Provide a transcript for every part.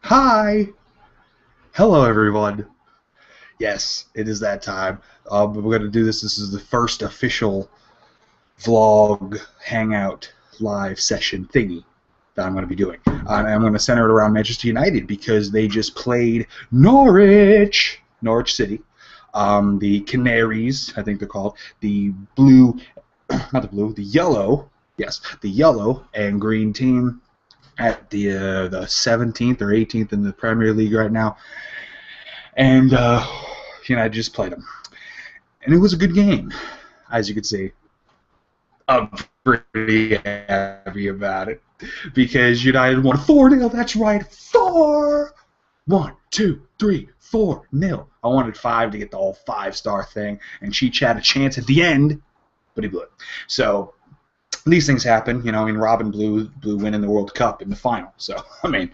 Hi! Hello, everyone. Yes, it is that time. We're going to do this. This is the first official vlog, hangout, live session thingy that I'm going to be doing. I'm going to center it around Manchester United because they just played Norwich City. The Canaries, I think they're called. The blue, not the blue, the yellow, yes, the yellow and green team at the 17th or 18th in the Premier League right now. And I just played them, and it was a good game, as you can see. I'm pretty happy about it because United won 4-0. That's right, 1, 2, 3, 4-0. I wanted 5 to get the whole 5-star thing, and Cheech had a chance at the end, but he blew it. So these things happen, Robin blew winning the World Cup in the final. So and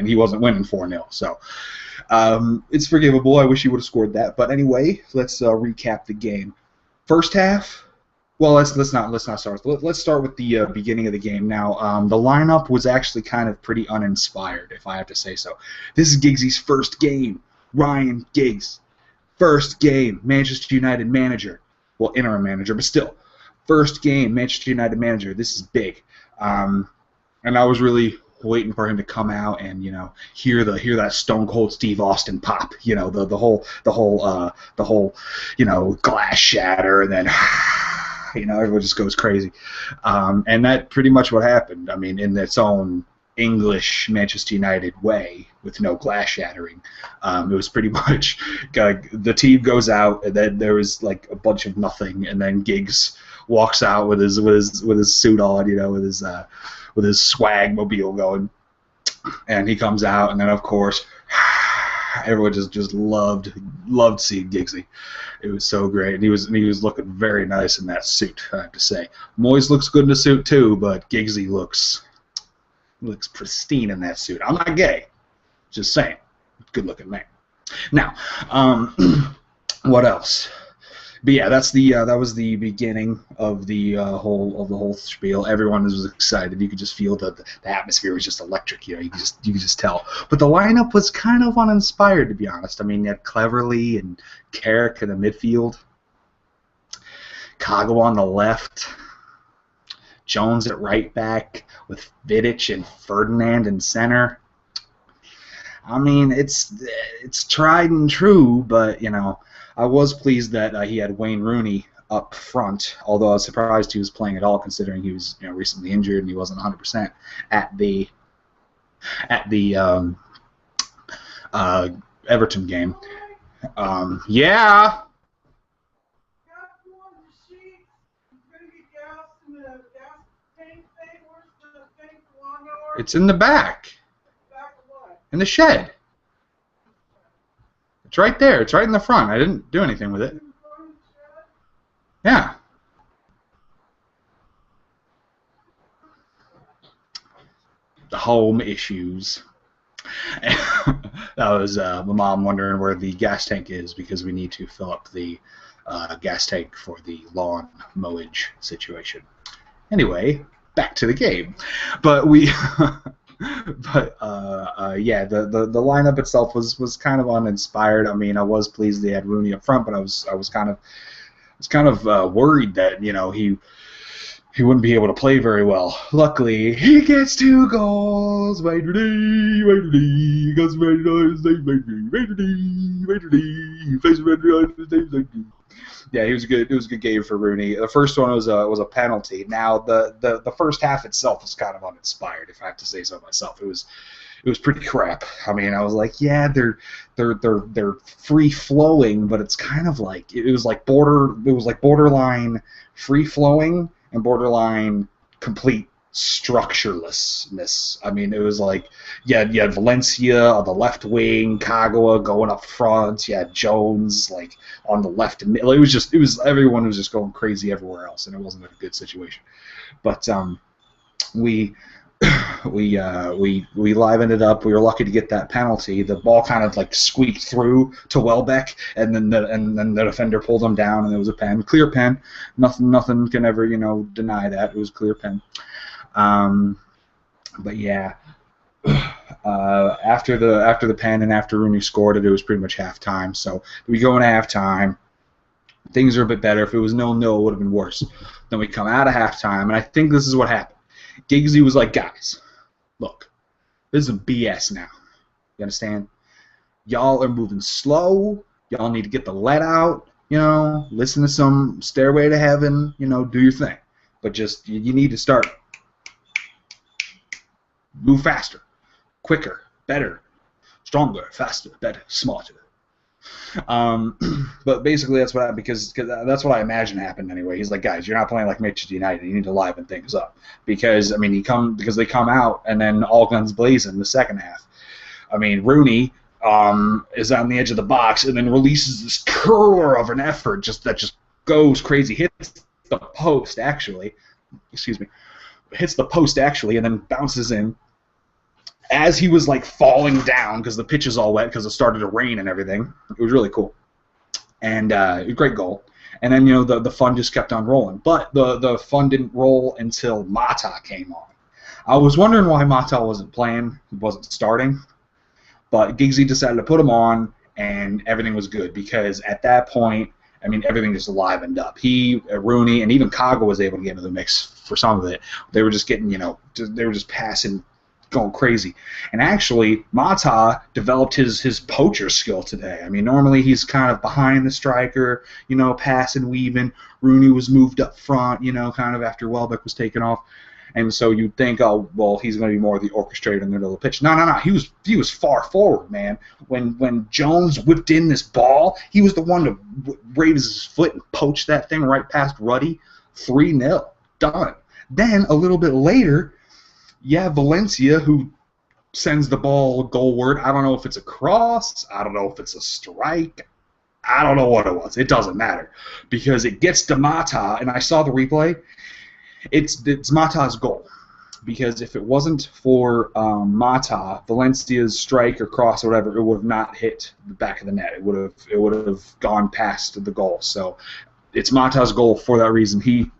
he wasn't winning 4-0. So it's forgivable. I wish he would have scored that. But anyway, let's recap the game. First half. Well, let's not start. Let's start with the beginning of the game. Now, the lineup was actually kind of pretty uninspired, if I have to say so. This is Giggsy's first game. Ryan Giggs, first game. Manchester United manager. Well, interim manager, but still. First game, Manchester United manager. This is big, and I was really waiting for him to come out and hear that Stone Cold Steve Austin pop. The whole glass shatter, and then everyone just goes crazy, and that pretty much what happened. I mean, in its own English Manchester United way, with no glass shattering. It was pretty much the team goes out, and then there was like a bunch of nothing, and then Giggs walks out with his suit on, with his swag mobile going, and he comes out, and then of course everyone just loved seeing Giggsy. It was so great, and he was looking very nice in that suit, I have to say. Moyes looks good in the suit too, but Giggsy looks pristine in that suit. I'm not gay, just saying, good looking man. Now, what else? But yeah, that was the beginning of the whole spiel. Everyone was excited. You could just feel the atmosphere was just electric. You could just tell. But the lineup was kind of uninspired, to be honest. I mean, you had Cleverly and Carrick in the midfield, Kago on the left, Jones at right back with Vidic and Ferdinand in center. I mean, it's tried and true, but I was pleased that he had Wayne Rooney up front, although I was surprised he was playing at all, considering he was recently injured and he wasn't 100% at the Everton game. Yeah. It's in the back. In the shed. It's right there. It's right in the front. I didn't do anything with it. Yeah. The home issues. That was my mom wondering where the gas tank is because we need to fill up the gas tank for the lawn mowage situation. Anyway, back to the game. But we... yeah, the lineup itself was kind of uninspired. I mean, I was pleased they had Rooney up front, but I was kind of worried that he wouldn't be able to play very well. Luckily, he gets 2 goals. He goes yeah, it was good. It was a good game for Rooney. The first one was a penalty. Now the first half itself was kind of uninspired, if I have to say so myself. It was pretty crap. I mean, I was like, yeah, they're free flowing, but it's kind of like it was like borderline free flowing and borderline complete structurelessness. I mean, it was like you had Valencia on the left wing, Kagawa going up front, you had Jones like on the left and middle. It was everyone was just going crazy everywhere else, and it wasn't a good situation. But we livened it up. We were lucky to get that penalty. The ball kind of like squeaked through to Welbeck, and then the defender pulled him down, and it was a pen, clear pen. Nothing can ever deny that. It was a clear pen. But yeah, After the pen and after Rooney scored it was pretty much halftime. So we go into halftime. Things are a bit better. If it was 0-0, it would have been worse. Then we come out of halftime, and I think this is what happened. Giggsy was like, guys, look, this is BS now. You understand? Y'all are moving slow. Y'all need to get the let out. Listen to some Stairway to Heaven. Do your thing. But just you need to start move faster, quicker, better, stronger, faster, better, smarter. But basically that's what because that's what I imagine happened anyway. He's like, guys, you're not playing like Manchester United. You need to liven things up because because they come out and then all guns blazing in the second half. Rooney is on the edge of the box and then releases this curler of an effort that just goes crazy, hits the post actually. Excuse me, hits the post actually, and then bounces in. As he was like falling down because the pitch is all wet because it started to rain and everything. It was really cool. And a great goal. And then, the fun just kept on rolling. But the fun didn't roll until Mata came on. I was wondering why Mata wasn't playing, wasn't starting. But Giggsy decided to put him on, and everything was good because at that point, everything just livened up. He, Rooney, and even Kaga was able to get into the mix for some of it. They were just getting, they were just passing, going crazy. And actually, Mata developed his poacher skill today. Normally he's kind of behind the striker, passing, weaving. Rooney was moved up front, kind of after Welbeck was taken off. And so you'd think, oh, well, he's going to be more of the orchestrator in the middle of the pitch. No. He was far forward, man. When Jones whipped in this ball, he was the one to raise his foot and poach that thing right past Ruddy. 3-0. Done. Then, a little bit later, Valencia, who sends the ball goalward. I don't know if it's a cross. I don't know if it's a strike. I don't know what it was. It doesn't matter because it gets to Mata, and I saw the replay. It's Mata's goal because if it wasn't for Mata, Valencia's strike or cross or whatever, it would have not hit the back of the net. It would have gone past the goal. So it's Mata's goal for that reason. He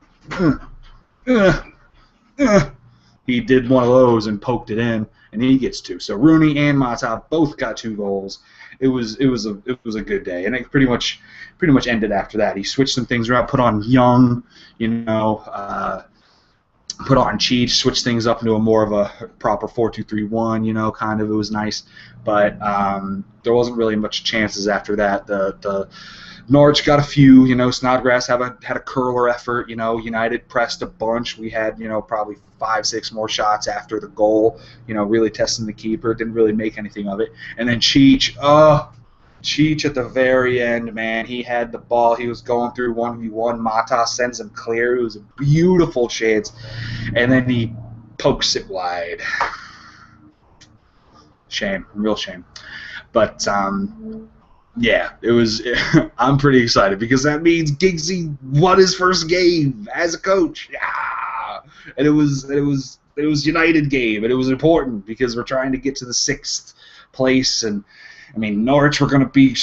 did one of those and poked it in, and he gets 2. So Rooney and Mata both got 2 goals. It was a good day, and it pretty much ended after that. He switched some things around, put on Young, put on Cheech, switched things up into a more of a proper 4-2-3-1, kind of. It was nice, but there wasn't really much chances after that. The Norwich got a few, Snodgrass had a curler effort, United pressed a bunch. We had, probably 5-6 more shots after the goal, really testing the keeper. Didn't really make anything of it. And then Cheech at the very end, man, he had the ball. He was going through 1v1. Mata sends him clear. It was a beautiful chance. And then he pokes it wide. Shame, real shame. But, yeah, it was. I'm pretty excited because that means Giggsy won his first game as a coach. Yeah, and it was United game, and it was important because we're trying to get to the 6th place, and Norwich were going to be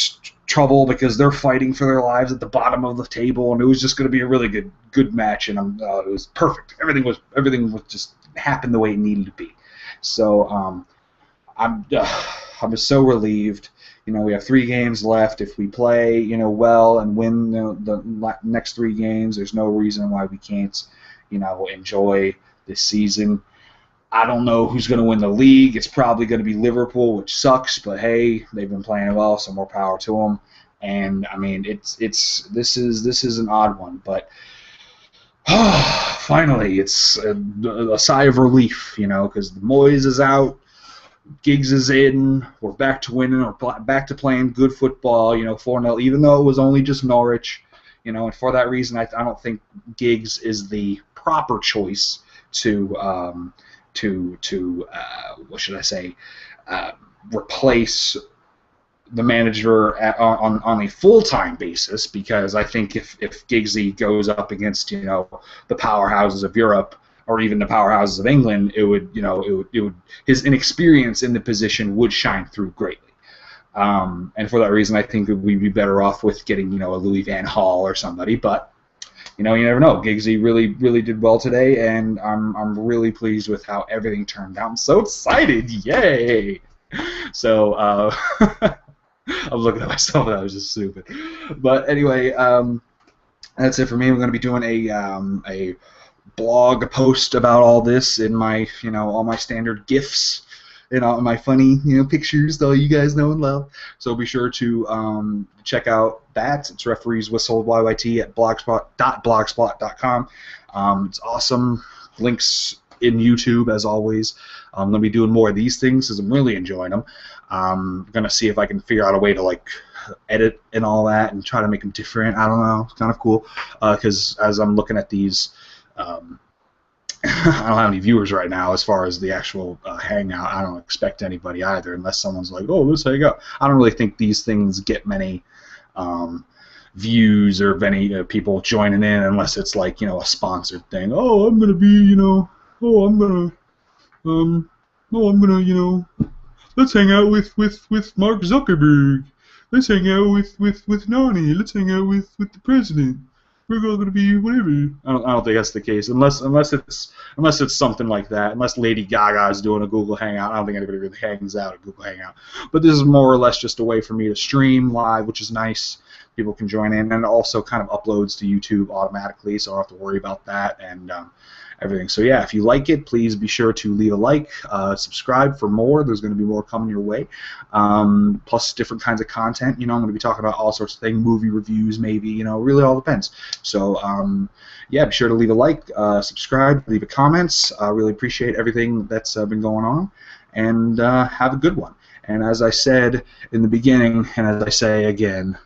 trouble because they're fighting for their lives at the bottom of the table, and it was just going to be a really good match, and it was perfect. Everything was just happened the way it needed to be. So I'm so relieved. We have 3 games left. If we play, well and win the next 3 games, there's no reason why we can't, enjoy this season. I don't know who's going to win the league. It's probably going to be Liverpool, which sucks, but hey, they've been playing well, so more power to them. And this is an odd one, but finally, it's a sigh of relief, because the Moyes is out. Giggs is in. We're back to winning. We're back to playing good football. 4-0. Even though it was only just Norwich, and for that reason, I don't think Giggs is the proper choice to what should I say? Replace the manager on a full-time basis, because I think if Giggsy goes up against the powerhouses of Europe, or even the powerhouses of England, it would his inexperience in the position would shine through greatly. And for that reason, I think we'd be better off with getting a Louis Van Gaal or somebody. But you know, you never know. Giggsy really did well today, and I'm really pleased with how everything turned out. I'm so excited! Yay! So I'm looking at myself and I was just stupid. But anyway, that's it for me. I'm going to be doing a blog post about all this in my, all my standard GIFs and all my funny, pictures that you guys know and love. So be sure to check out that. It's Referees Whistle YYT at blogspot.blogspot.com. It's awesome. Links in YouTube as always. I'm going to be doing more of these things because I'm really enjoying them. I'm going to see if I can figure out a way to like edit and all that and try to make them different. I don't know. It's kind of cool because as I'm looking at these, I don't have any viewers right now as far as the actual hangout. I don't expect anybody either unless someone's like, oh, let's hang out. I don't really think these things get many views or many people joining in unless it's like, a sponsored thing. Oh, I'm going to be, oh, I'm going to, let's hang out with Mark Zuckerberg. Let's hang out with Nani. Let's hang out with the president. We're all gonna be whatever. I don't think that's the case unless it's something like that. Unless Lady Gaga is doing a Google Hangout, I don't think anybody really hangs out at Google Hangout. But this is more or less just a way for me to stream live, which is nice. People can join in, and it also kind of uploads to YouTube automatically, so I don't have to worry about that and everything. So yeah, if you like it, please be sure to leave a like, subscribe for more. There's going to be more coming your way, plus different kinds of content. I'm going to be talking about all sorts of things, movie reviews, maybe. Really all depends. So yeah, be sure to leave a like, subscribe, leave a comments. I really appreciate everything that's been going on, and have a good one. And as I said in the beginning, and as I say again,